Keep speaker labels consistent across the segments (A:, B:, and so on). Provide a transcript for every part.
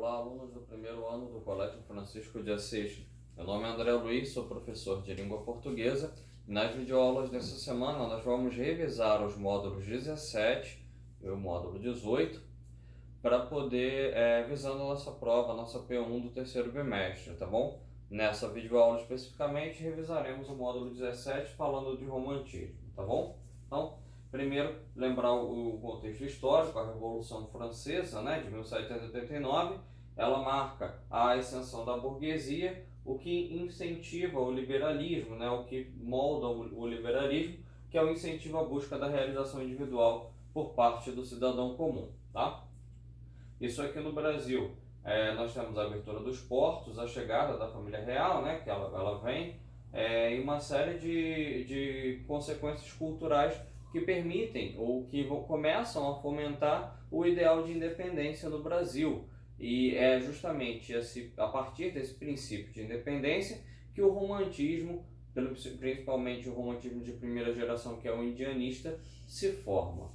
A: Olá, alunos do primeiro ano do Colégio Francisco de Assis. Meu nome é André Luiz, sou professor de língua portuguesa e nas videoaulas dessa semana nós vamos revisar os módulos 17 e o módulo 18 para poder, visando a nossa prova, a nossa P1 do terceiro bimestre, tá bom? Nessa videoaula especificamente revisaremos o módulo 17 falando de romantismo, tá bom? Então, primeiro, lembrar o contexto histórico, a Revolução Francesa, né, de 1789, ela marca a ascensão da burguesia, o que incentiva o liberalismo, né, o que molda o liberalismo, que é o incentivo à busca da realização individual por parte do cidadão comum, tá? Isso aqui no Brasil, nós temos a abertura dos portos, a chegada da família real, né, que ela vem, e uma série de consequências culturais que permitem ou que começam a fomentar o ideal de independência no Brasil. E é justamente a partir desse princípio de independência que o romantismo, principalmente o romantismo de primeira geração, que é o indianista, se forma.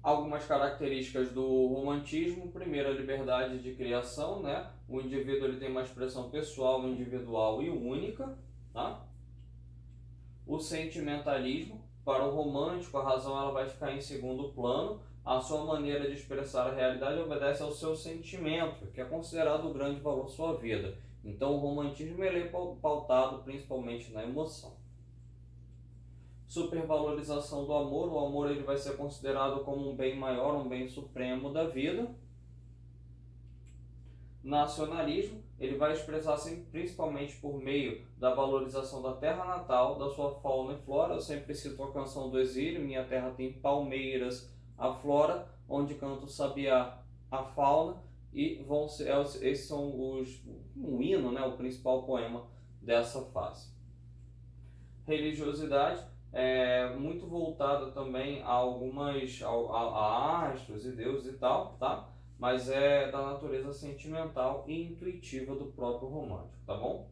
A: Algumas características do romantismo: primeiro, a liberdade de criação, né? O indivíduo ele tem uma expressão pessoal, individual e única, tá? O sentimentalismo: para o romântico, a razão ela vai ficar em segundo plano. A sua maneira de expressar a realidade obedece ao seu sentimento, que é considerado o grande valor da sua vida. Então, o romantismo ele é pautado principalmente na emoção. Supervalorização do amor: o amor ele vai ser considerado como um bem maior, um bem supremo da vida. Nacionalismo: ele vai expressar-se principalmente por meio da valorização da terra natal, da sua fauna e flora. Eu sempre cito a canção do exílio: minha terra tem palmeiras, a flora, onde canta o sabiá, a fauna, e esses são um hino, né, o principal poema dessa fase. Religiosidade, muito voltada também a a astros e deuses e tal, tá? Mas é da natureza sentimental e intuitiva do próprio romântico, tá bom?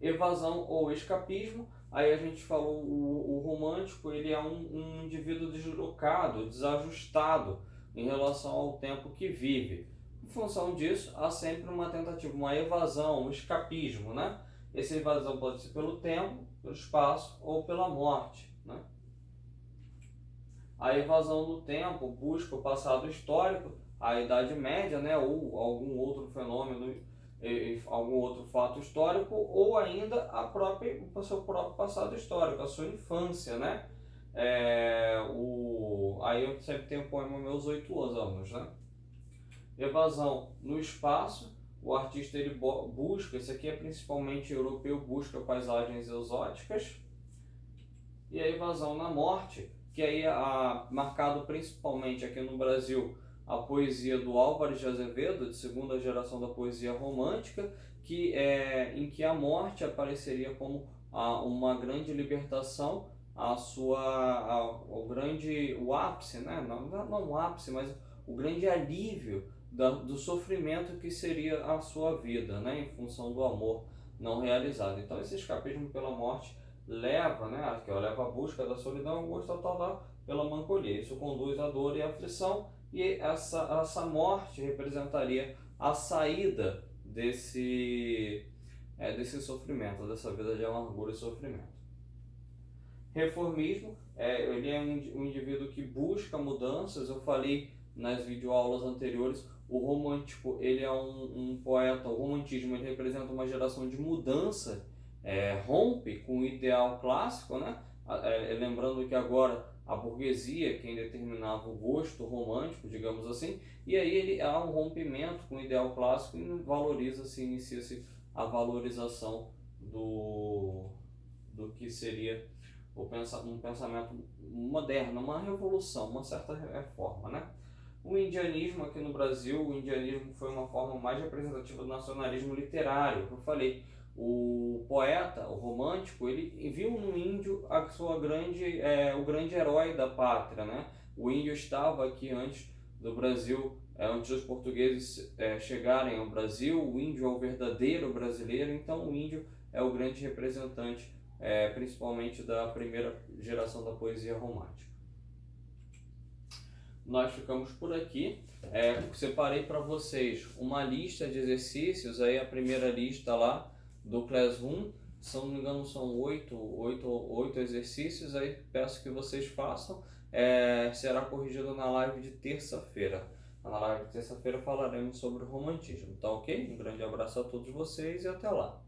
A: Evasão ou escapismo: aí a gente falou, o romântico ele é um indivíduo deslocado, desajustado em relação ao tempo que vive. Em função disso, há sempre uma tentativa, uma evasão, um escapismo, né? Essa evasão pode ser pelo tempo, pelo espaço ou pela morte, né? A evasão do tempo busca o passado histórico, a Idade Média, né, ou algum outro fenômeno, algum outro fato histórico, ou ainda o seu próprio passado histórico, a sua infância, né? Aí eu sempre tenho o poema Meus 8 anos, né? Evasão no espaço: o artista ele busca, esse aqui é principalmente europeu, busca paisagens exóticas. E a evasão na morte, que aí marcado principalmente aqui no Brasil a poesia do Álvares de Azevedo, de segunda geração da poesia romântica, em que a morte apareceria como uma grande libertação, o ápice, né? Não o ápice, mas o grande alívio do sofrimento que seria a sua vida, né? Em função do amor não realizado. Então esse escapismo pela morte leva, né, leva à busca da solidão, ao gosto total pela melancolia. Isso conduz à dor e à aflição, e essa morte representaria a saída desse sofrimento, dessa vida de amargura e sofrimento. Reformismo: ele é um indivíduo que busca mudanças. Eu falei nas videoaulas anteriores, o romântico ele é um poeta, o romantismo ele representa uma geração de mudança, rompe com o ideal clássico, né? Lembrando que agora a burguesia quem determinava o gosto romântico, digamos assim, e aí há um rompimento com o ideal clássico e inicia-se a valorização do que seria um pensamento moderno, uma revolução, uma certa reforma, né? O indianismo aqui no Brasil, o indianismo foi uma forma mais representativa do nacionalismo literário, que eu falei. O poeta, o romântico, ele viu no índio o grande herói da pátria, né? O índio estava aqui antes do Brasil, antes dos portugueses chegarem ao Brasil. O índio é o verdadeiro brasileiro, então o índio é o grande representante, principalmente da primeira geração da poesia romântica. nós ficamos por aqui. Separei para vocês uma lista de exercícios, aí a primeira lista lá do Classroom, se não me engano são oito exercícios, aí peço que vocês façam. Será corrigido na live de terça-feira. Na live de terça-feira falaremos sobre o romantismo, tá ok? Um grande abraço a todos vocês e até lá.